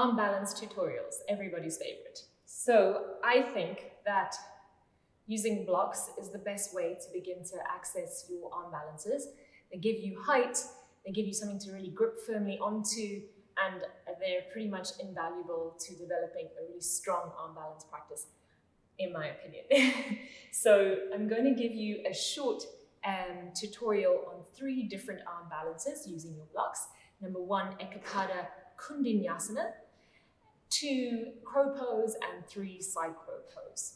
Arm balance tutorials, everybody's favorite. So I think that using blocks is the best way to begin to access your arm balances. They give you height, they give you something to really grip firmly onto, and they're pretty much invaluable to developing a really strong arm balance practice, in my opinion. So I'm going to give you a short tutorial on 3 different arm balances using your blocks. Number 1, Ekapada kundinyasana, 2, crow pose, and 3, side crow pose.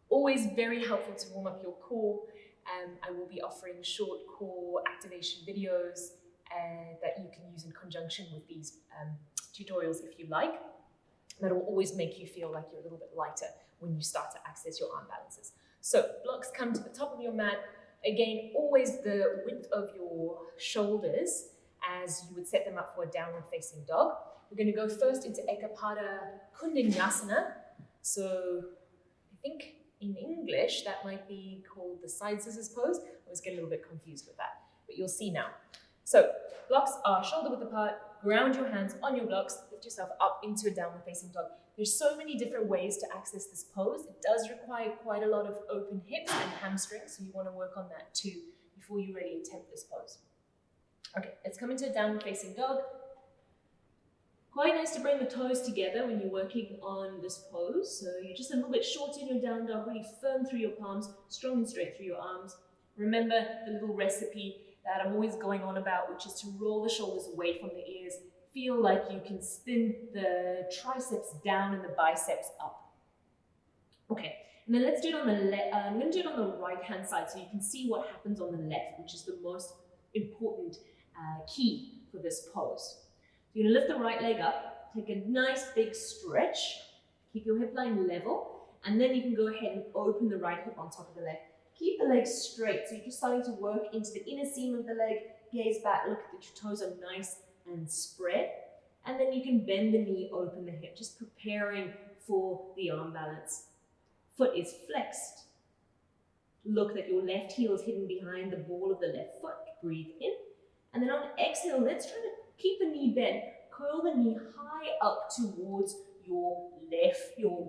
Always very helpful to warm up your core. I will be offering short core activation videos that you can use in conjunction with these tutorials if you like. That will always make you feel like you're a little bit lighter when you start to access your arm balances. So blocks come to the top of your mat. Again, always the width of your shoulders as you would set them up for a downward facing dog. We're going to go first into Ekapada kundinyasana. So I think in English that might be called the side scissors pose. I always get a little bit confused with that, but you'll see now. So blocks are shoulder width apart, ground your hands on your blocks, lift yourself up into a downward facing dog. There's so many different ways to access this pose. It does require quite a lot of open hips and hamstrings, so you want to work on that too before you really attempt this pose. Okay, let's come into a downward facing dog. Quite nice to bring the toes together when you're working on this pose. So you're just a little bit short in your down dog, really firm through your palms, strong and straight through your arms. Remember the little recipe that I'm always going on about, which is to roll the shoulders away from the ears. Feel like you can spin the triceps down and the biceps up. Okay, and then let's do it on the left. I'm going to do it on the right hand side so you can see what happens on the left, which is the most important key for this pose. You're going to lift the right leg up, take a nice big stretch, keep your hip line level, and then you can go ahead and open the right hip on top of the leg. Keep the leg straight, so you're just starting to work into the inner seam of the leg, gaze back, look that your toes are nice and spread, and then you can bend the knee, open the hip, just preparing for the arm balance. Foot is flexed. Look that your left heel is hidden behind the ball of the left foot. Breathe in, and then on exhale, let's try to keep the knee bent, curl the knee high up towards your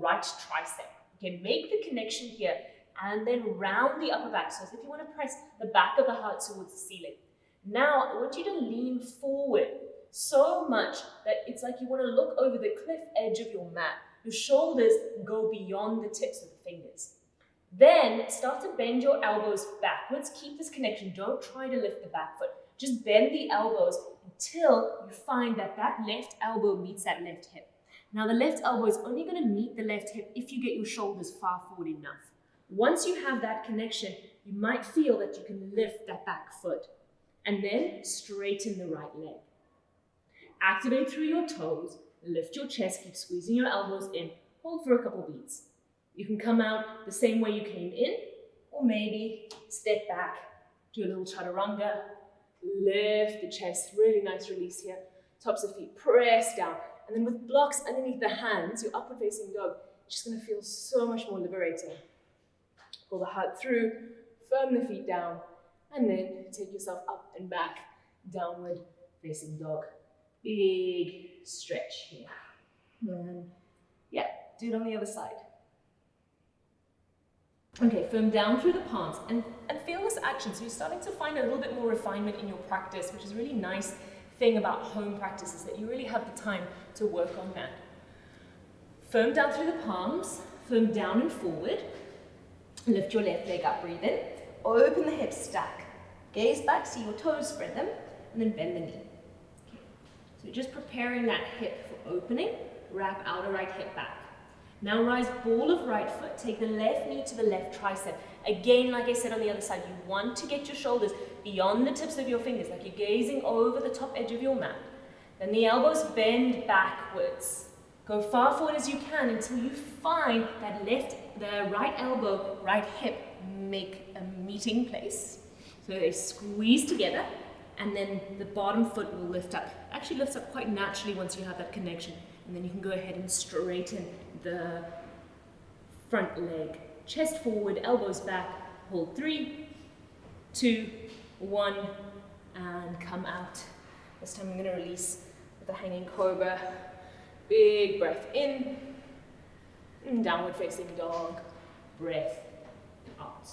right tricep. Okay, make the connection here and then round the upper back. So as if you want to press the back of the heart towards the ceiling. Now, I want you to lean forward so much that it's like you want to look over the cliff edge of your mat. Your shoulders go beyond the tips of the fingers. Then start to bend your elbows backwards. Keep this connection. Don't try to lift the back foot. Just bend the elbows until you find that that left elbow meets that left hip. Now the left elbow is only going to meet the left hip if you get your shoulders far forward enough. Once you have that connection, you might feel that you can lift that back foot and then straighten the right leg. Activate through your toes, lift your chest, keep squeezing your elbows in, hold for a couple beats. You can come out the same way you came in, or maybe step back, do a little chaturanga. Lift the chest, really nice release here. Tops of feet, press down. And then with blocks underneath the hands, your upward facing dog, it's just going to feel so much more liberating. Pull the heart through, firm the feet down, and then take yourself up and back, downward facing dog. Big stretch here. And yeah, do it on the other side. Okay, firm down through the palms and feel this action. So you're starting to find a little bit more refinement in your practice, which is a really nice thing about home practice, is that you really have the time to work on that. Firm down through the palms, firm down and forward. Lift your left leg up, breathe in. Open the hips, stack. Gaze back, see your toes, spread them, and then bend the knee. Okay. So just preparing that hip for opening, wrap outer right hip back. Now rise ball of right foot, take the left knee to the left tricep. Again, like I said on the other side, you want to get your shoulders beyond the tips of your fingers, like you're gazing over the top edge of your mat. Then the elbows bend backwards. Go far forward as you can until you find that the right elbow, right hip make a meeting place. So they squeeze together, and then the bottom foot will lift up. It actually lifts up quite naturally once you have that connection. And then you can go ahead and straighten the front leg. Chest forward, elbows back, hold 3, 2, 1, and come out. This time I'm going to release with the hanging cobra. Big breath in, downward facing dog, breath out.